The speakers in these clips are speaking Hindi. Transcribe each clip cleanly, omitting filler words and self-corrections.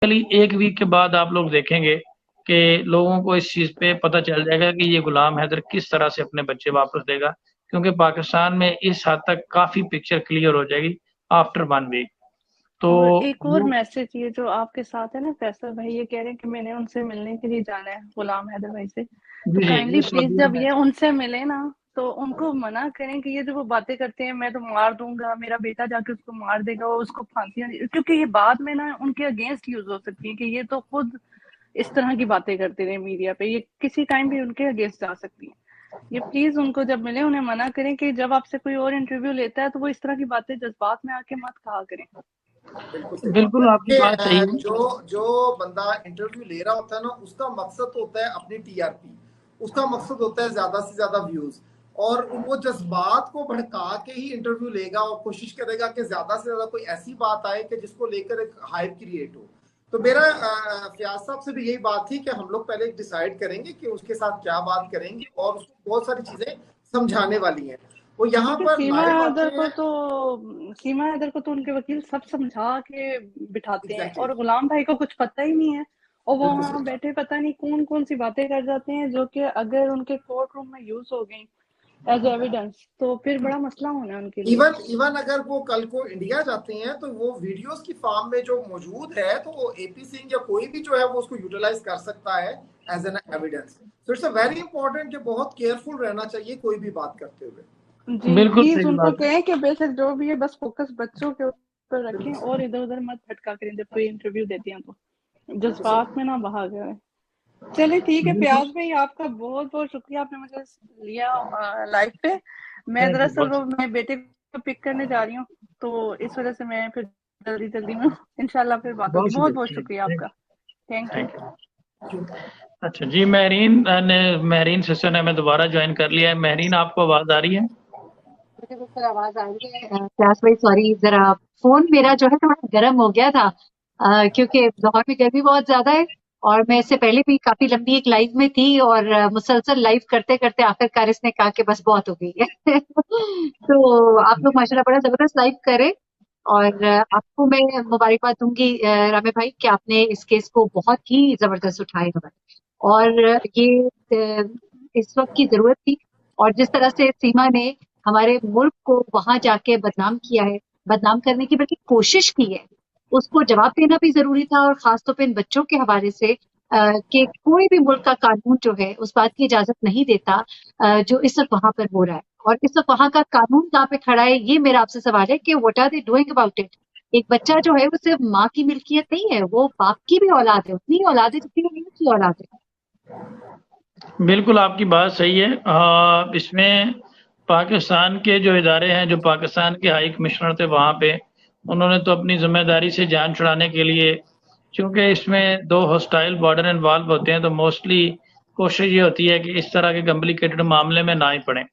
बेसिकली 1 वीक के बाद आप लोग देखेंगे कि लोगों को इस चीज़ पे पता चल जाएगा कि ये गुलाम हैदर किस तरह से अपने बच्चे वापस देगा, क्योंकि पाकिस्तान में इस हद तक काफ़ी पिक्चर क्लियर हो जाएगी आफ्टर 1 वीक। तो और एक और वो मैसेज, ये जो आपके साथ है ना फैसल भाई, ये कह रहे हैं कि मैंने उनसे मिलने के लिए जाना है गुलाम हैदर भाई से। तो जी, जी, काइंडली ये प्लीज सऊदीया जब में ये उनसे मिले ना, तो उनको मना करें कि ये जो वो बातें करते हैं मैं तो मार दूंगा, मेरा बेटा जाके उसको मार देगा और उसको फांसियां, क्योंकि ये बाद में ना उनके अगेंस्ट यूज हो सकती है कि ये तो खुद इस तरह की बातें करते रहे मीडिया पे, ये किसी टाइम भी उनके अगेंस्ट जा सकती है। ये प्लीज उनको जब मिले उन्हें मना करें कि जब आपसे कोई और इंटरव्यू लेता है तो वो इस तरह की बातें जज्बात में आके मत कहा करें। बिल्कुल सही बात बिल्कुल है। आपकी देखिए, बात सही है। जो जो बंदा इंटरव्यू ले रहा होता है ना, उसका मकसद होता है अपनी टीआरपी, उसका मकसद होता है ज्यादा से ज्यादा व्यूज, और वो जज्बात को भड़का के ही इंटरव्यू लेगा और कोशिश करेगा कि ज्यादा से ज्यादा कोई ऐसी बात आए कि जिसको लेकर एक हाइप क्रिएट हो। तो मेरा फयाज साहब से भी यही बात थी कि हम लोग पहले डिसाइड करेंगे कि उसके साथ क्या बात करेंगे, और उसको बहुत सारी चीजें समझाने वाली हैं। वो यहाँ क्योंकि पर लाइव आते हैं। सीमा हैदर को तो उनके वकील सब समझा के बिठाते हैं, एग्जैक्टली, और गुलाम भाई को कुछ पता ही नहीं है, और वो बिल्कुल वहां सही। बैठे पता नहीं कौन कौन सी बातें कर जाते हैं जो कि अगर उनके कोर्ट रूम में यूज हो गई एज एविडेंस तो फिर बड़ा मसला होना है उनके लिए। इवन इवन अगर वो कल को इंडिया जाते हैं तो वो वीडियोस की फॉर्म में जो मौजूद है, तो वो एपी सिंह या कोई भी जो है वो उसको यूटिलाइज कर सकता है as an evidence. So it's a very important कि बहुत केयरफुल रहना चाहिए कोई भी बात करते हुए। जी बिल्कुल प्लीज सही उनको बात है। कहें कि बेशक जो भी है बस फोकस बच्चों के ऊपर रखें और इधर उधर मत भटका करें जब कोई इंटरव्यू देते हैं तो बिल्कुल सही। जज्बात में ना बहा जाए। चलिए ठीक है बिल्कुल, प्याज भाई, आपका बहुत बहुत शुक्रिया, आपने मुझे लिया लाइव पे। मैं थैंक यू दरअसल बहुत। वो मैं बेटे को पिक करने जा रही हूँ, तो इस वजह से मैं फिर जल्दी जल्दी में इंशाल्लाह फिर बात होगी। बहुत बहुत शुक्रिया, बहुत शुक्रिया थैंक आपका। Thank you. Thank you. अच्छा जी, महरीन सिस्टर ने हमें दोबारा ज्वाइन कर लिया है। महरीन, आपको आवाज़ आ रही है? मुझे बिल्कुल आवाज आ रही है। क्लास भाई सॉरी, जरा फोन मेरा जो है थोड़ा गर्म हो गया था, क्योंकि लाहौर में गर्मी बहुत ज्यादा है, और मैं इससे पहले भी काफी लंबी एक लाइव में थी, और मुसलसल लाइव करते करते आखिरकार इसने कहा कि बस बहुत हो गई है। तो आप लोग माशाल्लाह बड़ा जबरदस्त लाइव करे, और आपको मैं मुबारकबाद दूंगी रामे भाई कि आपने इस केस को बहुत ही जबरदस्त उठाया, और ये इस वक्त की जरूरत थी। और जिस तरह से सीमा ने हमारे मुल्क को वहां जाके बदनाम किया है, बदनाम करने की बल्कि कोशिश की है, उसको जवाब देना भी जरूरी था, और खासतौर पे इन बच्चों के हवाले से कि कोई भी मुल्क का कानून जो है उस बात की इजाजत नहीं देता जो इस वक्त वहां पर हो रहा है। और इस वक्त वहां का कानून कहाँ पे खड़ा है, ये मेरा आपसे सवाल है कि what are they doing about it. एक बच्चा जो है वो सिर्फ माँ की मिल्कियत नहीं है, वो बाप की भी औलाद है, उतनी औलाद है जितनी उन्हीं की औलाद है। बिल्कुल आपकी बात सही है। इसमें पाकिस्तान के जो इदारे हैं, जो पाकिस्तान के हाई कमिश्नर थे वहाँ पे, उन्होंने तो अपनी ज़िम्मेदारी से जान छुड़ाने के लिए, क्योंकि इसमें 2 हॉस्टाइल बॉर्डर इन्वॉल्व होते हैं, तो मोस्टली कोशिश ये होती है कि इस तरह के कॉम्प्लिकेटेड मामले में ना ही पड़ें।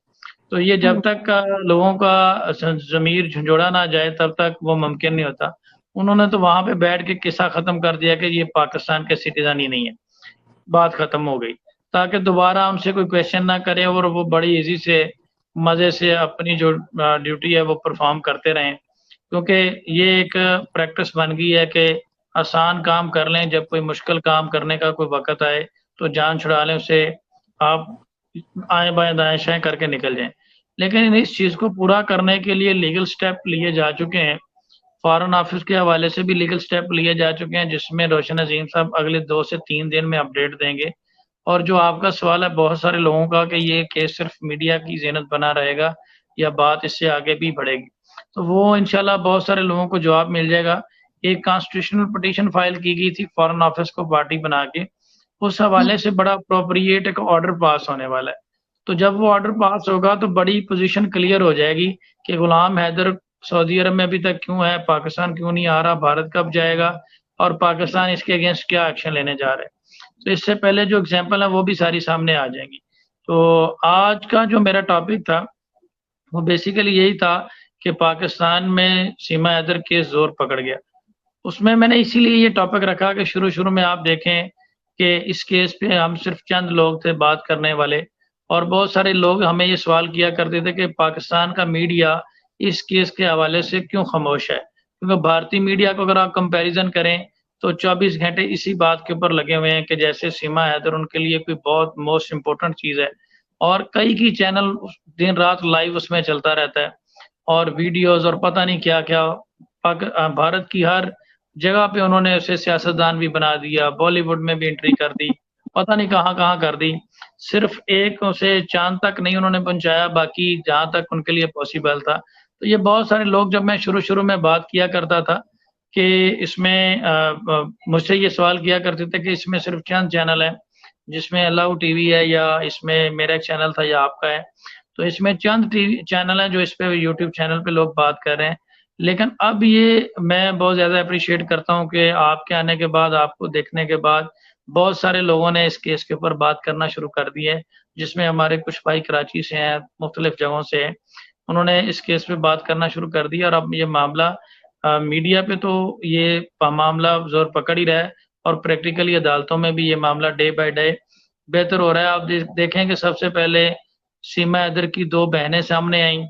तो ये जब हम्म, तक लोगों का ज़मीर झंझोड़ा ना जाए तब तक वो मुमकिन नहीं होता। उन्होंने तो वहाँ पे बैठ के किस्सा ख़त्म कर दिया कि ये पाकिस्तान के सिटीज़न ही नहीं है, बात ख़त्म हो गई। ताकि दोबारा उनसे कोई क्वेश्चन ना करे और वो बड़ी ईज़ी से, मज़े से अपनी जो ड्यूटी है वो परफ़ॉर्म करते रहें। क्योंकि ये एक प्रैक्टिस बन गई है कि आसान काम कर लें, जब कोई मुश्किल काम करने का कोई वक़्त आए, तो जान छुड़ा लें उससे, आप आएँ-बाएँ, दाएँ-शाएँ करके निकल जाएँ। लेकिन इस चीज़ को पूरा करने के लिए लीगल स्टेप लिए जा चुके हैं। फ़ॉरेन ऑफ़िस के हवाले से भी लीगल स्टेप लिए जा चुके हैं, जिसमें रोशन अज़ीम साहब अगले 2 से 3 दिन में अपडेट देंगे। और जो आपका सवाल है बहुत सारे लोगों का कि ये केस सिर्फ़ मीडिया की ज़ीनत बना रहेगा या बात इससे आगे भी बढ़ेगी, तो वो इंशाल्लाह बहुत सारे लोगों को जवाब मिल जाएगा। एक कॉन्स्टिट्यूशनल पिटीशन फ़ाइल की गई थी फ़ॉरेन ऑफ़िस को पार्टी बना के, उस हम्म, हवाले से बड़ा एप्रोप्रिएट एक ऑर्डर पास होने वाला है। तो जब वो ऑर्डर पास होगा तो बड़ी पोज़ीशन क्लियर हो जाएगी कि गुलाम हैदर सऊदी अरब में अभी तक क्यों है, पाकिस्तान क्यों नहीं आ रहा, भारत कब जाएगा और पाकिस्तान इसके अगेंस्ट क्या एक्शन लेने जा रहा है। तो इससे पहले जो एग्ज़ाम्पल है वो भी सारी सामने आ जाएँगी। तो आज का जो मेरा टॉपिक था, वो बेसिकली यही था कि पाकिस्तान में सीमा हैदर केस ज़ोर पकड़ गया। उसमें मैंने इसीलिए ये टॉपिक रखा कि शुरू-शुरू में आप देखें कि इस केस पे हम सिर्फ़ चंद लोग थे बात करने वाले, और बहुत सारे लोग हमें ये सवाल किया करते थे कि पाकिस्तान का मीडिया इस केस के हवाले से क्यों ख़ामोश है? क्योंकि भारतीय मीडिया को अगर आप कंपैरिज़न करें, तो 24 घंटे इसी बात के ऊपर लगे हुए हैं कि जैसे सीमा हैदर उनके लिए कोई बहुत मोस्ट इम्पोर्टेंट चीज़ है, और कई की चैनल दिन रात लाइव उसमें चलता रहता है, और वीडियोज़ और पता नहीं क्या-क्या भारत की हर जगह पे उन्होंने उसे सियासतदान भी बना दिया, बॉलीवुड में भी एंट्री कर दी, पता नहीं कहाँ-कहाँ कर दी। सिर्फ़ एक उसे चाँद तक नहीं उन्होंने पहुँचाया, बाकी जहाँ तक उनके लिए पॉसिबल था। तो ये बहुत सारे लोग, जब मैं शुरू-शुरू में बात किया करता था कि इसमें मुझसे ये सवाल किया करते थे कि इसमें सिर्फ़ चंद चैनल हैं, जिसमें अल्लाह टीवी है या इसमें मेरा एक चैनल था या आपका है। तो इसमें चंद टीवी चैनल हैं जो इस पे यूट्यूब चैनल पे लोग बात कर रहे हैं। लेकिन अब ये मैं बहुत ज़्यादा एप्रिशिएट करता हूँ कि आपके आने के बाद, आपको देखने के बाद बहुत सारे लोगों ने इस केस के ऊपर बात करना शुरू कर दी है, जिसमें हमारे कुछ भाई कराची से हैं, मुख्तलिफ जगहों से हैं। उन्होंने इस केस पे बात करना शुरू कर दी, और अब ये मामला मीडिया पे तो ये मामला ज़ोर पकड़ ही रहा है, और प्रैक्टिकली अदालतों में भी ये मामला डे बाय डे बेहतर हो रहा है। आप देखें कि सबसे पहले सीमा हैदर की 2 बहनें सामने आईं,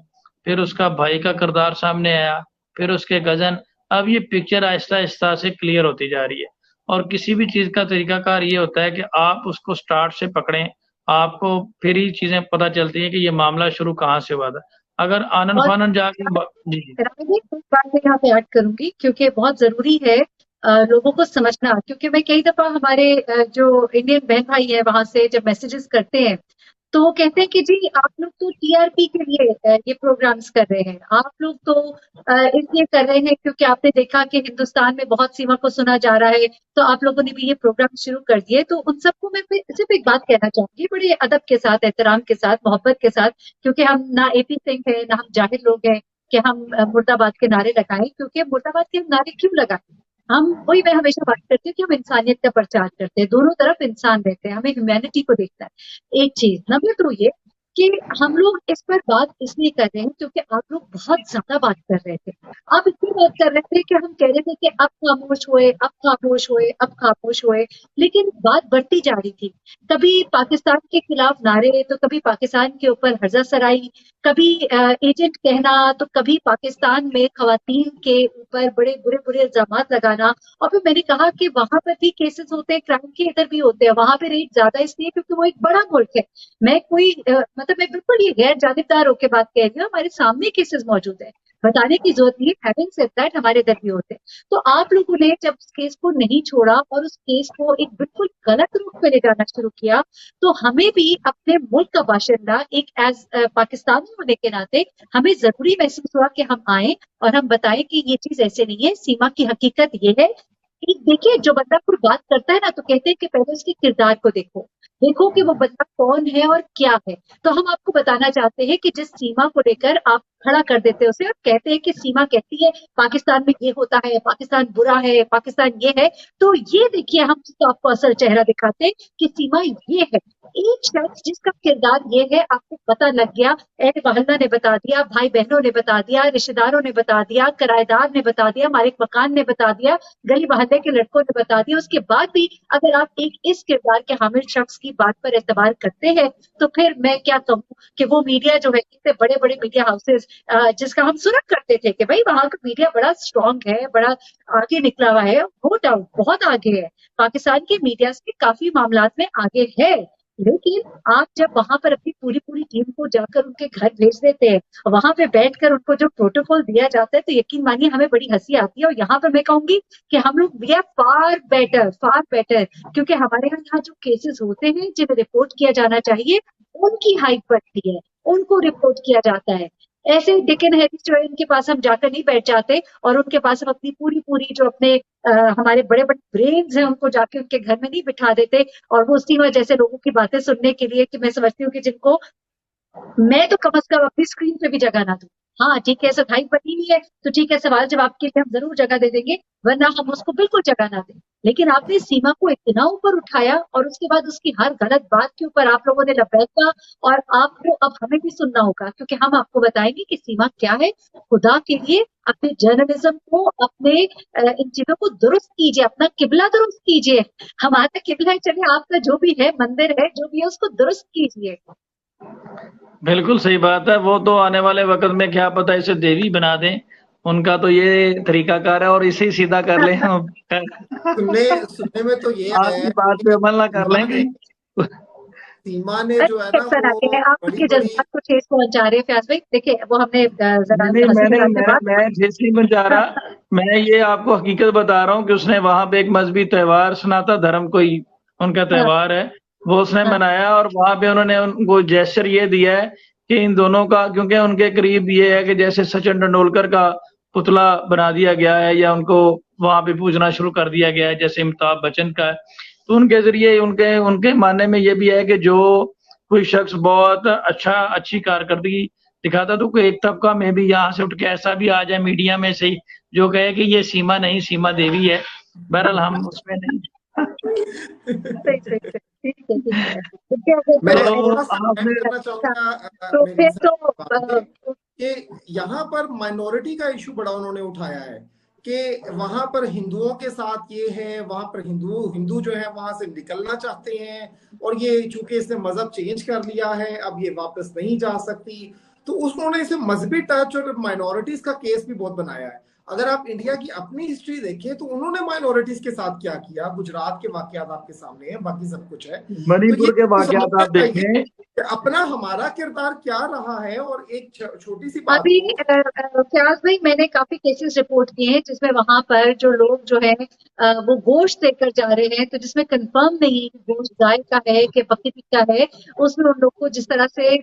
फिर उसका भाई का किरदार सामने आया, फिर उसके कज़न। अब ये पिक्चर आहिस्ता-आहिस्ता से क्लियर होती जा रही है, और किसी भी चीज़ का तरीकाकार ये होता है कि आप उसको स्टार्ट से पकड़ें, आपको फिर ही चीज़ें पता चलती हैं कि ये मामला शुरू कहाँ से हुआ था। अगर आनन-फानन जाके जी, जी। राजनीति एक बात मैं यहाँ पे ऐड करूंगी, क्योंकि बहुत जरूरी है लोगों को समझना, क्योंकि मैं कई दफा हमारे जो इंडियन बहन भाई है वहां से जब मैसेजेस करते हैं तो वो कहते हैं कि जी आप लोग तो टीआरपी के लिए ये प्रोग्राम्स कर रहे हैं, आप लोग तो इसलिए कर रहे हैं क्योंकि आपने देखा कि हिंदुस्तान में बहुत सीमा को सुना जा रहा है, तो आप लोगों ने भी ये प्रोग्राम शुरू कर दिए। तो उन सबको मैं सिर्फ एक बात कहना चाहूंगी, बड़े अदब के साथ, एहतराम के साथ, मोहब्बत के साथ, क्योंकि हम ना एपी सिंह है ना हम जाहिर लोग हैं कि हम मुर्दाबाद के नारे लगाएं, क्योंकि मुर्दाबाद के हम नारे क्यों लगाएं? हम वही, मैं हमेशा बात करती हूँ कि हम इंसानियत का प्रचार करते हैं, दोनों तरफ इंसान रहते हैं, हमें ह्यूमैनिटी को देखना है। एक चीज। नंबर 2 ये कि हम लोग इस पर बात इसलिए कर रहे हैं क्योंकि आप लोग बहुत ज्यादा बात कर रहे थे। आप इतनी बात कर रहे थे कि हम कह रहे थे कि अब खामोश हुए, अब खामोश हुए, अब खामोश हुए, लेकिन बात बढ़ती जा रही थी। कभी पाकिस्तान के खिलाफ नारे, तो कभी पाकिस्तान के ऊपर हर्जा सराई, कभी एजेंट कहना, तो कभी पाकिस्तान में खवातीन के ऊपर बड़े बुरे बुरे इल्जाम लगाना। और फिर मैंने कहा कि वहां पर भी केसेस होते हैं, क्राइम के इधर भी होते हैं, वहां पे रेट ज्यादा इसलिए क्योंकि वो एक बड़ा मुल्क है। मैं कोई मतलब मैं बिल्कुल ये गैर जानिबदार होकर बात कह रही हूँ, हमारे सामने केसेस मौजूद है, बताने की जरूरत नहीं है। हैविंग सेड दैट, हमारे इधर भी होते हैं। तो आप लोगों ने जब उस केस को नहीं छोड़ा और उस केस को एक बिल्कुल गलत रूप में ले जाना शुरू किया, तो हमें भी अपने मुल्क का बाशिंदा एक एज पाकिस्तानी होने के नाते हमें जरूरी महसूस हुआ कि हम आए और हम बताएं कि ये चीज ऐसे नहीं है, सीमा की हकीकत ये है। देखिए, जो बंदा कोई बात करता है ना, तो कहते हैं कि पहले उसके किरदार को देखो, देखो कि वो बंदा कौन है और क्या है। तो हम आपको बताना चाहते हैं कि जिस सीमा को लेकर आप खड़ा कर देते हैं उसे और कहते हैं कि सीमा कहती है पाकिस्तान में ये होता है, पाकिस्तान बुरा है, पाकिस्तान ये है, तो ये देखिए हम तो आपको असल चेहरा दिखाते हैं कि सीमा ये है। एक शख्स जिसका किरदार ये है, आपको पता लग गया, अहल मोहल्ला ने बता दिया, भाई बहनों ने बता दिया, रिश्तेदारों ने बता दिया, किराएदार ने बता दिया, मालिक मकान ने बता दिया, गली मोहल्ले के लड़कों ने बता दिया। उसके बाद भी अगर आप एक इस किरदार के हामिल शख्स की बात पर एतबार करते हैं, तो फिर मैं क्या कहूँ कि वो मीडिया जो है, इतने बड़े बड़े मीडिया हाउसेस जिसका हम सुना करते थे कि भाई वहां का मीडिया बड़ा स्ट्रांग है, बड़ा आगे निकला हुआ है, नो डाउट बहुत आगे है, पाकिस्तान के मीडिया से काफी मामलात में आगे है। लेकिन आप जब वहां पर अपनी पूरी पूरी टीम को जाकर उनके घर भेज देते हैं, वहां पे बैठकर उनको जो प्रोटोकॉल दिया जाता है, तो यकीन मानिए हमें बड़ी हंसी आती है। और यहाँ पर मैं कहूंगी कि हम लोग वी आर फार बेटर, क्योंकि हमारे यहाँ जो केसेस होते हैं जिन्हें रिपोर्ट किया जाना चाहिए, उनकी हाइप बढ़ती है, उनको रिपोर्ट किया जाता है। ऐसे डिकन हैरिस जो है, इनके पास हम जाकर नहीं बैठ जाते और उनके पास हम अपनी पूरी पूरी जो अपने हमारे बड़े बड़े ब्रेन्स हैं उनको जाके उनके घर में नहीं बिठा देते, और वो सीमा जैसे लोगों की बातें सुनने के लिए, कि मैं समझती हूँ कि जिनको मैं तो कम से कम अपनी स्क्रीन पे भी जगह ना दूं। हाँ ठीक है, सफाई बनी हुई है तो ठीक है, सवाल जवाब के लिए हम जरूर जगह दे देंगे, वरना हम उसको बिल्कुल जगह ना दें। लेकिन आपने सीमा को इतना ऊपर उठाया और उसके बाद उसकी हर गलत बात के ऊपर आप लोगों ने लबैक कहा, और आपको अब हमें भी सुनना होगा, क्योंकि हम आपको बताएंगे कि सीमा क्या है। खुदा के लिए अपने जर्नलिज्म को, अपने इन चीजों को दुरुस्त कीजिए, अपना किबला दुरुस्त कीजिए। हमारा किबला है, चलिए आपका जो भी है, मंदिर है जो भी है, उसको दुरुस्त कीजिए। बिल्कुल सही बात है। वो तो आने वाले वक्त में क्या पता इसे देवी बना दें, उनका तो ये तरीकाकार है और इसे ही सीधा कर ले हम। सुनने में तो ये आपकी है बात पे अमल ना कर लेंगे। सीमा ने जो है ना वो आप बड़ी उनके बड़ी जज्बात को ठेस पहुंचा रहे हैं फयाज भाई। देखिए वो हमने जरा नहीं, हंसी मजाक में बात मैं ठेस नहीं पहुंचा रहा, मैं ये आपको हकीकत बता रहा हूँ कि उसने वहां पे एक मजहबी त्योहार सनातन धर्म कोई उनका त्योहार है, वो उसने मनाया और वहां पे उन्होंने उनको जेस्चर ये दिया है कि इन दोनों का, क्योंकि उनके करीब ये है कि जैसे सचिन तेंदुलकर का पुतला बना दिया गया है या उनको वहां पे पूजना शुरू कर दिया गया है जैसे अमिताभ बच्चन का है, तो उनके जरिए उनके उनके मानने में ये भी है कि जो कोई शख्स बहुत अच्छी कारकर्दगी दिखाता तो कोई एक तबका में भी यहाँ से उठ के ऐसा भी आ जाए मीडिया में से ही जो कहे कि ये सीमा नहीं सीमा देवी है। बहरहाल हम उसमें नहीं। मैं तो थोड़ा सा आपने करना चाहूंगा तो मेरी फिर तो कि यहाँ पर माइनॉरिटी का इशू बड़ा उन्होंने उठाया है कि वहां पर हिंदुओं के साथ ये है, वहां पर हिंदू जो है वहां से निकलना चाहते हैं और ये चूंकि इसने मजहब चेंज कर लिया है अब ये वापस नहीं जा सकती, तो उन्होंने इसे मजहबी टच और माइनॉरिटीज का केस भी बहुत बनाया है। अगर आप इंडिया की अपनी हिस्ट्री देखें तो उन्होंने माइनॉरिटीज के साथ क्या किया, गुजरात के वाकयात आपके सामने है, बाकी सब कुछ है, मणिपुर के वाकयात आप समझना चाहिए देखें, कि अपना हमारा किरदार क्या रहा है। और एक छोटी सी बात अभी फयाज भाई मैंने काफी केसेस रिपोर्ट किए हैं जिसमें वहां पर जो लोग जो है वो गोश्त देकर जा रहे हैं, तो जिसमें कंफर्म नहीं है कि गोश्त गाय का है कि बकरी का है, उसमें उन लोग को जिस तरह से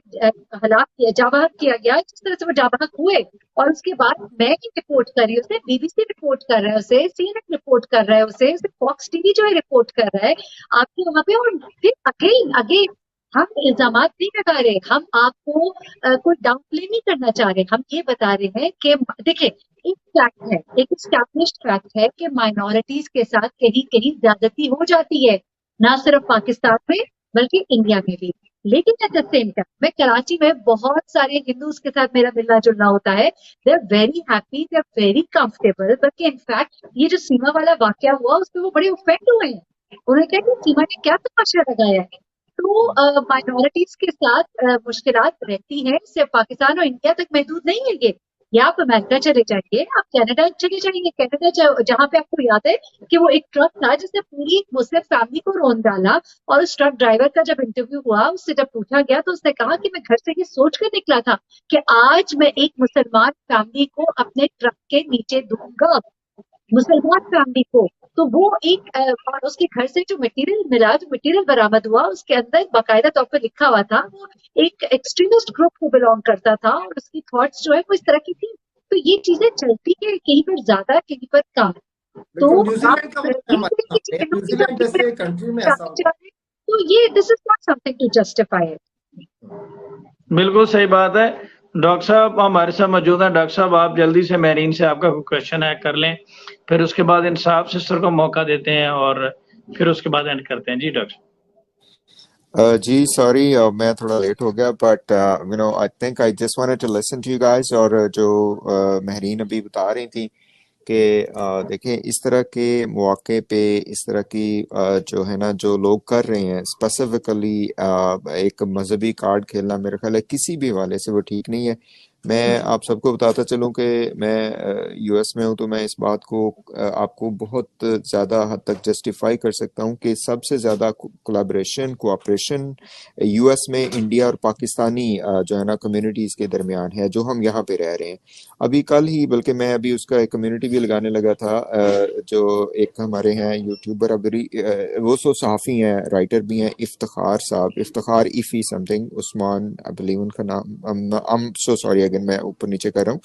हलाक किया जाबाहक किया गया, जिस तरह से वो जाबाहक हुए, और उसके बाद मैं ही रिपोर्ट कर रही हूँ, उसे बीबीसी रिपोर्ट कर रहा है, उसे CNN रिपोर्ट कर रहा है, उसे फॉक्स टीवी जो है रिपोर्ट कर रहा है आपके वहां पे। और फिर अगेन हम इल्जाम नहीं लगा रहे, हम आपको कोई डाउन प्ले नहीं करना चाह रहे, हम ये बता रहे हैं कि देखिए एक फैक्ट है, एक एस्टैब्लिश्ड फैक्ट है कि माइनॉरिटीज के साथ कहीं कहीं ज्यादती हो जाती है, ना सिर्फ पाकिस्तान में बल्कि इंडिया में भी। लेकिन एट द सेम टाइम मैं कराची में बहुत सारे हिंदूज के साथ मेरा मिलना जुलना होता है, they are very happy, they are very comfortable, बल्कि इनफैक्ट ये जो सीमा वाला वाकया हुआ उसमें वो बड़े ऑफेंड हुए हैं, उन्होंने कहा कि सीमा ने क्या तमाशा लगाया है। तो माइनॉरिटीज के साथ मुश्किलात रहती हैं, सिर्फ पाकिस्तान और इंडिया तक महदूद नहीं है ये, या आप अमेरिका चले जाइए, आप कनाडा चले जाइए, कनाडा जहां पे आपको याद है कि वो एक ट्रक था जिसने पूरी एक मुस्लिम फैमिली को रोन डाला, और उस ट्रक ड्राइवर का जब इंटरव्यू हुआ उससे जब पूछा गया तो उसने कहा कि मैं घर से ये सोच कर निकला था कि आज मैं एक मुसलमान फैमिली को अपने ट्रक के नीचे दूंगा, मुसलमान फैमिली को। तो वो एक और उसके घर से जो मटेरियल मिला, जो मटेरियल बरामद हुआ, उसके अंदर बाकायदा तौर पर लिखा हुआ था वो एक एक्सट्रीमिस्ट ग्रुप को बिलोंग करता था और उसकी थॉट्स जो है वो इस तरह की थी। तो ये चीजें चलती है, कहीं पर ज्यादा कहीं पर कम। तो न्यूजीलैंड जैसे कंट्री में ऐसा होता है, तो ये this is not something to justify it. बिल्कुल सही बात है। डॉक्टर साहब हमारे साथ मौजूद हैं। डॉक्टर साहब आप जल्दी से मेरीन से आपका कोई क्वेश्चन है कर लें, फिर उसके बाद इंसाफ सिस्टर को मौका देते हैं और फिर उसके बाद एंड करते हैं। जी डॉक्टर। जी सॉरी मैं थोड़ा लेट हो गया, but you know I think I just wanted to listen to you guys. और जो महरीन अभी बता रही थी कि देखिए इस तरह के मौके पे इस तरह की जो है ना जो लोग कर रहे हैं स्पेसिफिकली एक मजहबी कार्ड खेलना, मेरे ख्याल है किसी भी हवाले से वो ठीक नहीं है। मैं आप सबको बताता चलूं कि मैं यूएस में हूं, तो मैं इस बात को आपको बहुत ज़्यादा हद तक जस्टिफाई कर सकता हूं कि सबसे ज़्यादा कोलैबोरेशन कोऑपरेशन यूएस में इंडिया और पाकिस्तानी जो है ना कम्युनिटीज़ के दरमियान है, जो हम यहाँ पे रह रहे हैं। अभी कल ही बल्कि मैं अभी उसका एक कम्युनिटी भी लगाने लगा था, जो एक हमारे हैं यूट्यूबर, अभी वो सहाफ़ी हैं, राइटर भी हैं, इफ्तिखार साहब, Iftikhar Iffy something, Usman I believe उनका नाम, आई एम सो सॉरी अगर मैं ऊपर नीचे कर रहा हूँ।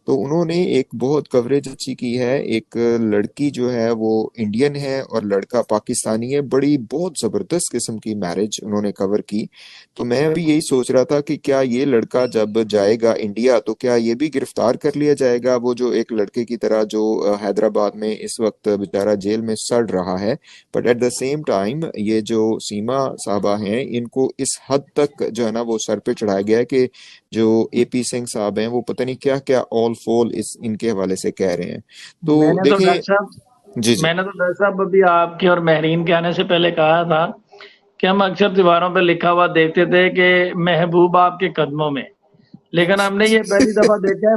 तो उन्होंने एक बहुत कवरेज अच्छी की है। एक लड़की जो है वो इंडियन है और लड़का पाकिस्तानी है, बड़ी बहुत ज़बरदस्त किस्म की मैरिज उन्होंने कवर की। तो मैं अभी यही सोच रहा था कि क्या ये लड़का जब जाएगा इंडिया तो क्या ये भी गिरफ्तार कर लिया जाएगा, वो जो एक लड़के की तरह जो हैदराबाद में इस वक्त बेचारा जेल में सड़ रहा है। But at the same time ये जो सीमा साहबा हैं, इनको इस हद तक जो है ना वो सर पे चढ़ाया गया है कि जो AP सिंह साहब हैं वो पता नहीं क्या क्या ऑल फोल इनके हवाले से कह रहे हैं। तो देखिए मैंने तो डॉक्टर साहब अभी आपके और महरीन के आने से पहले कहा था कि हम अक्सर दीवारों पे लिखा हुआ देखते थे कि महबूब आपके कदमों में, लेकिन हमने ये पहली दफा देखा है